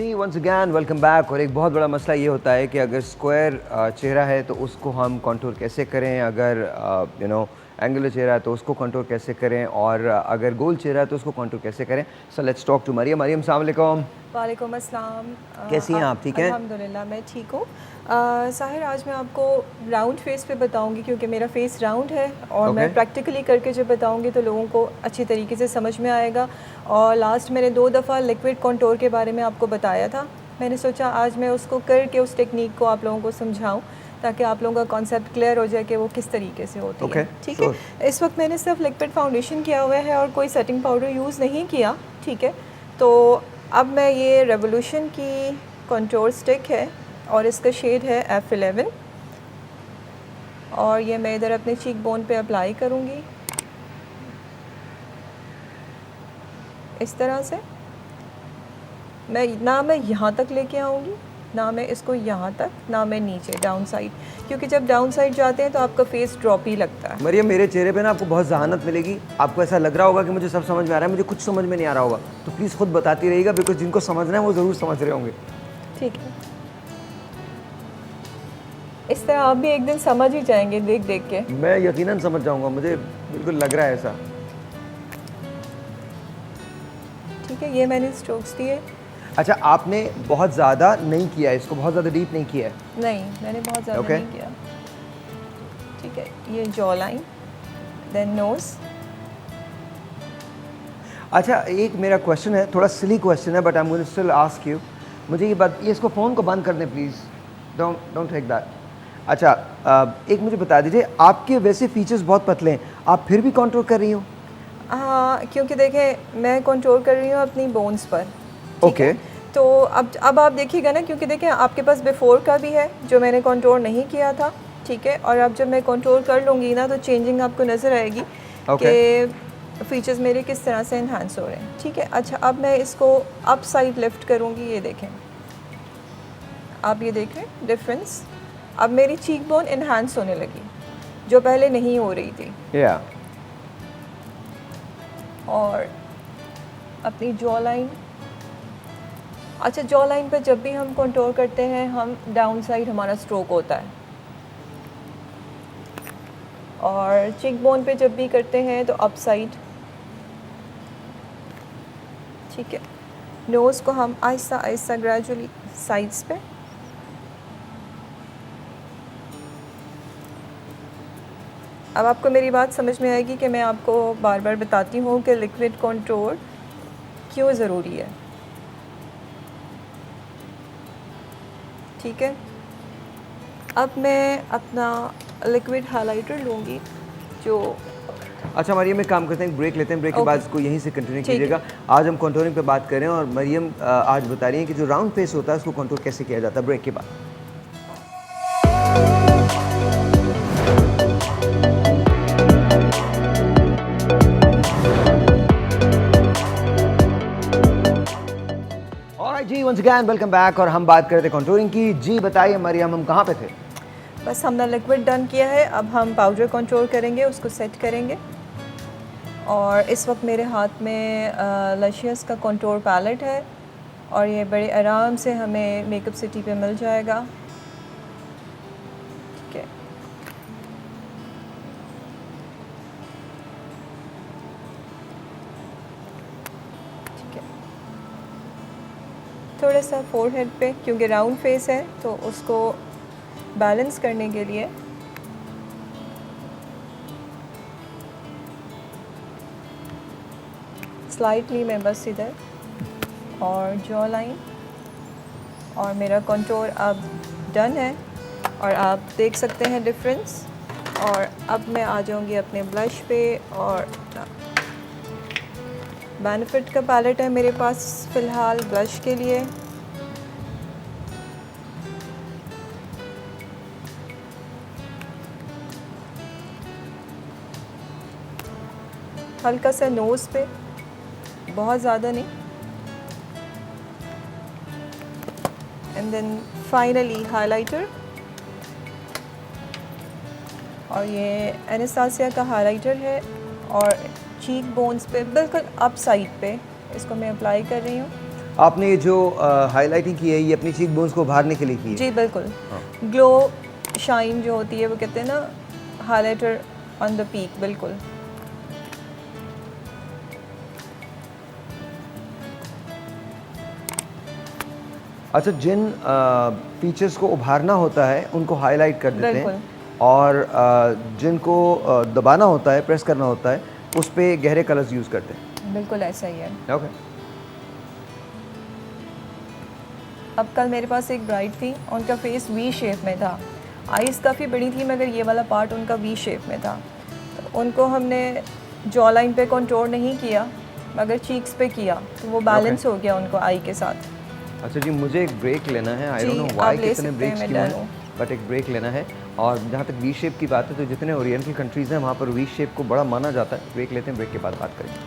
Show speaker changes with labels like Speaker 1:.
Speaker 1: जी once again welcome back. और एक बहुत बड़ा मसला ये होता है कि अगर स्क्वायर चेहरा है तो उसको हम कंटूर कैसे करें, अगर एंगुलर चेहरा है तो उसको कंटूर कैसे करें, और अगर गोल चेहरा है तो उसको कंटूर कैसे करें। So let's talk to Maryam. Maryam अस्सलाम वालेकुम।
Speaker 2: वालेकुम अस्सलाम।
Speaker 1: कैसी हैं आप? ठीक हैं?
Speaker 2: अल्हम्दुलिल्लाह मैं ठीक हूँ। साहिर, आज मैं आपको राउंड फेस पे बताऊंगी क्योंकि मेरा फेस राउंड है और
Speaker 1: ओके
Speaker 2: मैं प्रैक्टिकली करके जब बताऊंगी तो लोगों को अच्छी तरीके से समझ में आएगा। और लास्ट मैंने 2 दफ़ा लिक्विड कंटूर के बारे में आपको बताया था। मैंने सोचा आज मैं उसको करके उस टेक्निक को आप लोगों को समझाऊँ ताकि आप लोगों का कॉन्सेप्ट क्लियर हो जाए कि वो किस तरीके से होती
Speaker 1: ओके
Speaker 2: है। ठीक
Speaker 1: श्योर।
Speaker 2: है, इस वक्त मैंने सिर्फ लिक्विड फाउंडेशन किया हुआ है और कोई सेटिंग पाउडर यूज़ नहीं किया। ठीक है, तो अब मैं ये रेवोल्यूशन की कंटूर स्टिक है और इसका शेड है F11 और ये मैं इधर अपने चीक बोन पे अप्लाई करूँगी इस तरह से। मैं यहाँ तक लेके आऊँगी, ना मैं इसको यहाँ तक, ना मैं नीचे डाउन साइड, क्योंकि जब डाउन साइड जाते हैं तो आपका फेस ड्रॉप ही लगता है।
Speaker 1: मरियम मेरे चेहरे पे ना आपको बहुत जहानत मिलेगी। आपको ऐसा लग रहा होगा कि मुझे सब समझ में आ रहा है, मुझे कुछ समझ में नहीं आ रहा होगा, तो प्लीज़ खुद बताती रहिएगा, बिकॉज जिनको समझना है वो ज़रूर समझ रहे होंगे।
Speaker 2: ठीक है, इस तरह आप भी एक दिन समझ ही जाएंगे देख देख के।
Speaker 1: मैं यकीनन समझ जाऊंगा, मुझे बिल्कुल लग रहा है ऐसा।
Speaker 2: ठीक है, ये मैंने स्ट्रोक्स दिए।
Speaker 1: अच्छा, आपने बहुत ज़्यादा नहीं किया है इसको, बहुत ज़्यादा डीप नहीं किया है।
Speaker 2: नहीं, मैंने बहुत ज़्यादा
Speaker 1: Okay.
Speaker 2: नहीं किया। ठीक है, ये जॉ लाइन, देन नोज़।
Speaker 1: अच्छा, एक मेरा क्वेश्चन है, थोड़ा सिली क्वेश्चन है, but I am going to still ask you. मुझे ये बात, ये इसको फ़ोन को बंद कर दें प्लीज़, डोंट टेक दैट। अच्छा, एक मुझे बता दीजिए, आपके वैसे फीचर्स बहुत पतले हैं, आप फिर भी कंट्रोल कर रही हो?
Speaker 2: हाँ, क्योंकि देखें मैं कंट्रोल कर रही हूँ अपनी बोन्स पर। ठीक है,
Speaker 1: Okay.
Speaker 2: तो अब आप देखिएगा ना, क्योंकि देखें आपके पास बिफ़ोर का भी है जो मैंने कंट्रोल नहीं किया था। ठीक है, और अब जब मैं कंट्रोल कर लूँगी ना तो चेंजिंग आपको नज़र आएगी
Speaker 1: Okay.
Speaker 2: कि फ़ीचर्स मेरे किस तरह से इन्हांस हो रहे हैं। ठीक है, अच्छा अब मैं इसको अप साइड लिफ्ट करूँगी। ये देखें, आप ये देख रहे हैं डिफरेंस। अब मेरी चीक बोन इन्हांस होने लगी जो पहले नहीं हो रही थी।
Speaker 1: Yeah.
Speaker 2: और अपनी जॉ लाइन, अच्छा जॉ लाइन पे जब भी हम कंट्रोल करते हैं हम डाउन साइड हमारा स्ट्रोक होता है, और चिक बोन पे जब भी करते हैं तो अप साइड। ठीक है, नोज़ को हम आहिस्ता आहिस्ता ग्रेजुअली साइड्स पे। अब आपको मेरी बात समझ में आएगी कि मैं आपको बार बार बताती हूँ कि लिक्विड कंट्रोल क्यों ज़रूरी है। ठीक है, अब मैं अपना लिक्विड हाइलाइटर लूँगी जो।
Speaker 1: अच्छा मरियम, एक काम करते हैं, ब्रेक लेते हैं, ब्रेक के बाद इसको यहीं से कंटिन्यू
Speaker 2: ठीक है।
Speaker 1: कीजिएगा। आज हम कंटूरिंग पे बात कर रहे हैं और मरियम आज बता रही हैं कि जो राउंड फेस होता है उसको कंटूर कैसे किया जाता है, ब्रेक के बाद। ऑलराइट जी, वंस अगेन वेलकम बैक। और हम बात कर रहे थे कंटूरिंग की। जी बताइए मरियम, हम कहाँ पे थे?
Speaker 2: बस हमने लिक्विड डन किया है, अब हम पाउडर कंट्रोल करेंगे, उसको सेट करेंगे। और इस वक्त मेरे हाथ में लशियस का कंट्रोल पैलेट है और ये बड़े आराम से हमें मेकअप सिटी पे मिल जाएगा। ठीक है, ठीक है, थोड़ा सा फोरहेड पे, क्योंकि राउंड फेस है तो उसको बैलेंस करने के लिए स्लाइटली मैं बस इधर, और जॉ लाइन, और मेरा कंटूर अब डन है और आप देख सकते हैं डिफरेंस। और अब मैं आ जाऊंगी अपने ब्लश पे, और बेनिफिट का पैलेट है मेरे पास फ़िलहाल ब्लश के लिए। हल्का सा नोज़ पे, बहुत ज़्यादा नहीं, एंड देन फाइनली हाइलाइटर। और ये एनास्टेसिया का हाइलाइटर है और चीक बोन्स पे बिल्कुल अप साइड पे इसको मैं अप्लाई कर रही हूँ।
Speaker 1: आपने ये जो हाईलाइटिंग की है ये अपनी चीक बोन्स को उभारने के लिए की है?
Speaker 2: जी बिल्कुल।
Speaker 1: हाँ।
Speaker 2: ग्लो शाइन जो होती है वो कहते हैं ना हाईलाइटर ऑन द पीक, बिल्कुल।
Speaker 1: अच्छा, जिन फीचर्स को उभारना होता है उनको हाईलाइट कर देते हैं
Speaker 2: बिल्कुल।
Speaker 1: और जिनको दबाना होता है, प्रेस करना होता है, उस पे गहरे कलर्स यूज़ करते हैं।
Speaker 2: बिल्कुल ऐसा ही है।
Speaker 1: ओके।
Speaker 2: अब कल मेरे पास एक ब्राइड थी, उनका फेस वी शेप में था, आईज़ काफ़ी बड़ी थी मगर ये वाला पार्ट उनका वी शेप में था। तो उनको हमने जॉ लाइन पे कंट्रोल नहीं किया मगर चीक्स पे किया, तो वो बैलेंस हो गया उनको आई के साथ।
Speaker 1: अच्छा जी, मुझे एक ब्रेक लेना है। आई
Speaker 2: जी,
Speaker 1: डोंट नो
Speaker 2: आप
Speaker 1: व्हाई
Speaker 2: ले
Speaker 1: कितने
Speaker 2: सकते
Speaker 1: ब्रेक्स
Speaker 2: हैं,
Speaker 1: की
Speaker 2: मैं
Speaker 1: मैंने,
Speaker 2: डन हूँ।
Speaker 1: बट एक ब्रेक लेना है। और जहाँ तक वी शेप की बात है तो जितने ओरिएंटल कंट्रीज़ हैं वहाँ पर वी शेप को बड़ा माना जाता है। ब्रेक लेते हैं, ब्रेक के बाद बात करेंगे।